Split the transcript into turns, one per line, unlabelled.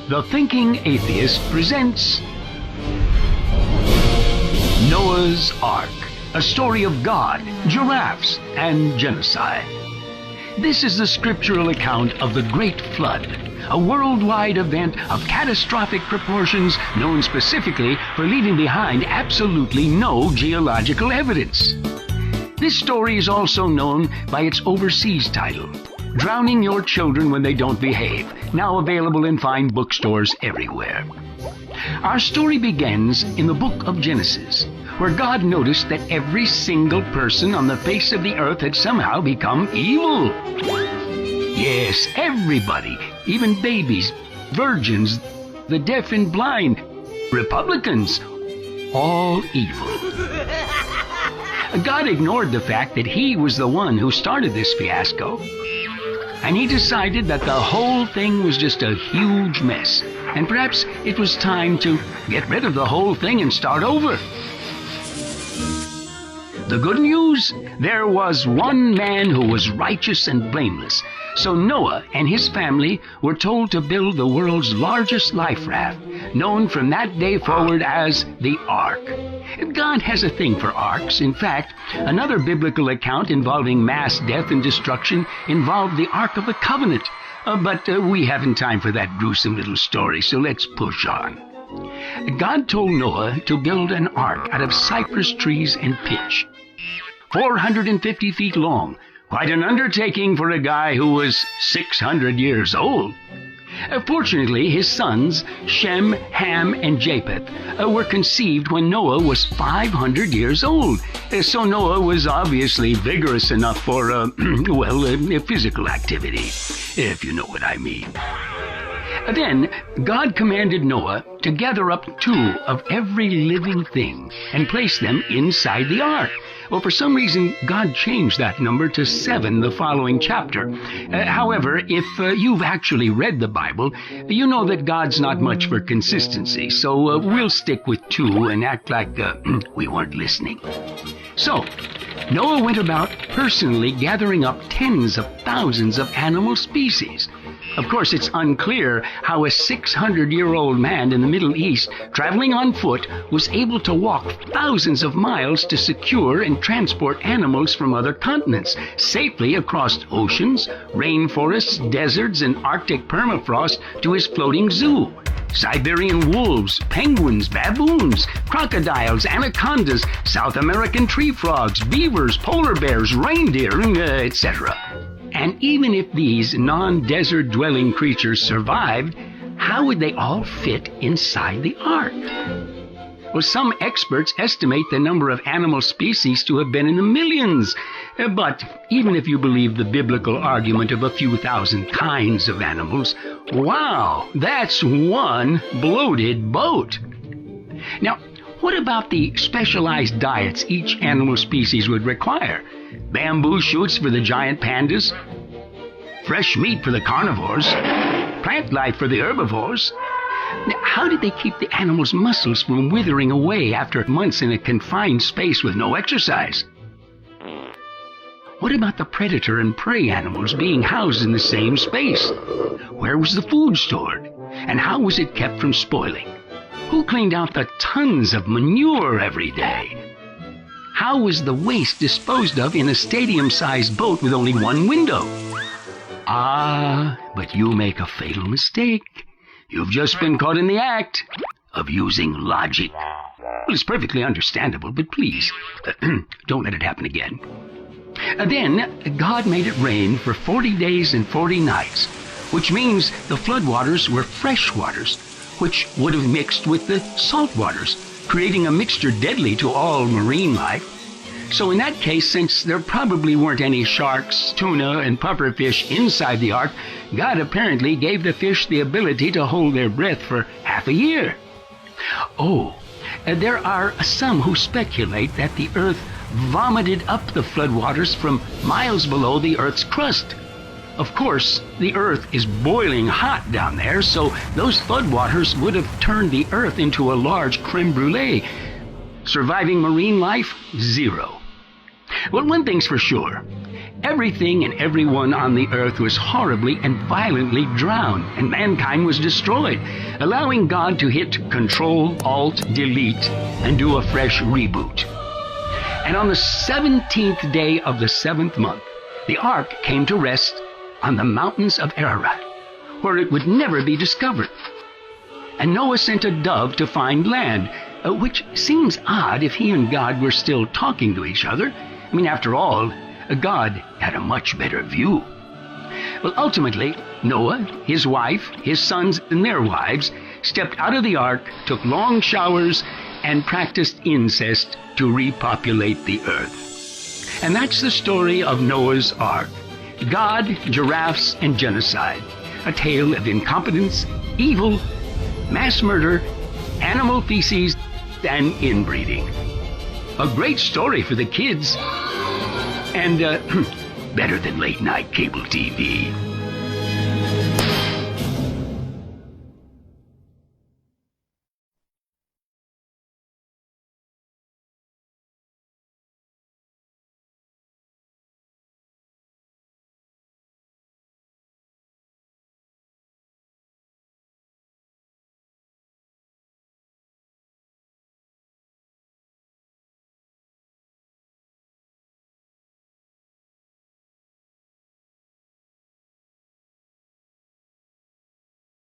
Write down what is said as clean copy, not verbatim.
The Thinking Atheist presents Noah's Ark, a story of God, giraffes, and genocide. This is the scriptural account of the Great Flood, a worldwide event of catastrophic proportions known specifically for leaving behind absolutely no geological evidence. This story is also known by its overseas title, Drowning Your Children When They Don't Behave, now available in fine bookstores everywhere. Our story begins in the book of Genesis, where God noticed that every single person on the face of the earth had somehow become evil. Yes, everybody, even babies, virgins, the deaf and blind, Republicans, all evil. God ignored the fact that he was the one who started this fiasco, and he decided that the whole thing was just a huge mess, and perhaps it was time to get rid of the whole thing and start over. The good news? There was one man who was righteous and blameless. So Noah and his family were told to build the world's largest life raft, known from that day forward as the Ark. God has a thing for arks. In fact, another biblical account involving mass death and destruction involved the Ark of the Covenant. But we haven't time for that gruesome little story, so let's push on. God told Noah to build an ark out of cypress trees and pitch, 450 feet long. Quite an undertaking for a guy who was 600 years old. Fortunately, his sons, Shem, Ham, and Japheth, were conceived when Noah was 500 years old. So Noah was obviously vigorous enough for, physical activity, if you know what I mean. Then God commanded Noah to gather up 2 of every living thing and place them inside the ark. Well, for some reason, God changed that number to 7 the following chapter. However, if you've actually read the Bible, you know that God's not much for consistency, so we'll stick with 2 and act like we weren't listening. So, Noah went about personally gathering up tens of thousands of animal species. Of course, it's unclear how a 600-year-old man in the Middle East, traveling on foot, was able to walk thousands of miles to secure and transport animals from other continents safely across oceans, rainforests, deserts, and Arctic permafrost to his floating zoo. Siberian wolves, penguins, baboons, crocodiles, anacondas, South American tree frogs, beavers, polar bears, reindeer, etc. And even if these non-desert dwelling creatures survived, how would they all fit inside the ark? Well, some experts estimate the number of animal species to have been in the millions. But even if you believe the biblical argument of a few thousand kinds of animals, wow, that's one bloated boat. Now, what about the specialized diets each animal species would require? Bamboo shoots for the giant pandas, fresh meat for the carnivores, plant life for the herbivores. Now, how did they keep the animals' muscles from withering away after months in a confined space with no exercise? What about the predator and prey animals being housed in the same space? Where was the food stored? And how was it kept from spoiling? Who cleaned out the tons of manure every day? How was the waste disposed of in a stadium-sized boat with only one window? But you make a fatal mistake. You've just been caught in the act of using logic. Well, it's perfectly understandable, but please, don't let it happen again. Then, God made it rain for 40 days and 40 nights, which means the floodwaters were fresh waters, which would have mixed with the salt waters, creating a mixture deadly to all marine life. So in that case, since there probably weren't any sharks, tuna, and pufferfish inside the ark, God apparently gave the fish the ability to hold their breath for half a year. There are some who speculate that the earth vomited up the floodwaters from miles below the earth's crust. Of course, the earth is boiling hot down there, so those floodwaters would have turned the earth into a large creme brulee. Surviving marine life? 0. Well, one thing's for sure. Everything and everyone on the earth was horribly and violently drowned, and mankind was destroyed, allowing God to hit Control, Alt, Delete, and do a fresh reboot. And on the 17th day of the 7th month, the ark came to rest on the mountains of Ararat, where it would never be discovered. And Noah sent a dove to find land, which seems odd if he and God were still talking to each other. I mean, after all, God had a much better view. Well, ultimately, Noah, his wife, his sons, and their wives stepped out of the ark, took long showers, and practiced incest to repopulate the earth. And that's the story of Noah's Ark. God, giraffes, and genocide. A tale of incompetence, evil, mass murder, animal feces, and inbreeding. A great story for the kids. And better than late-night cable TV.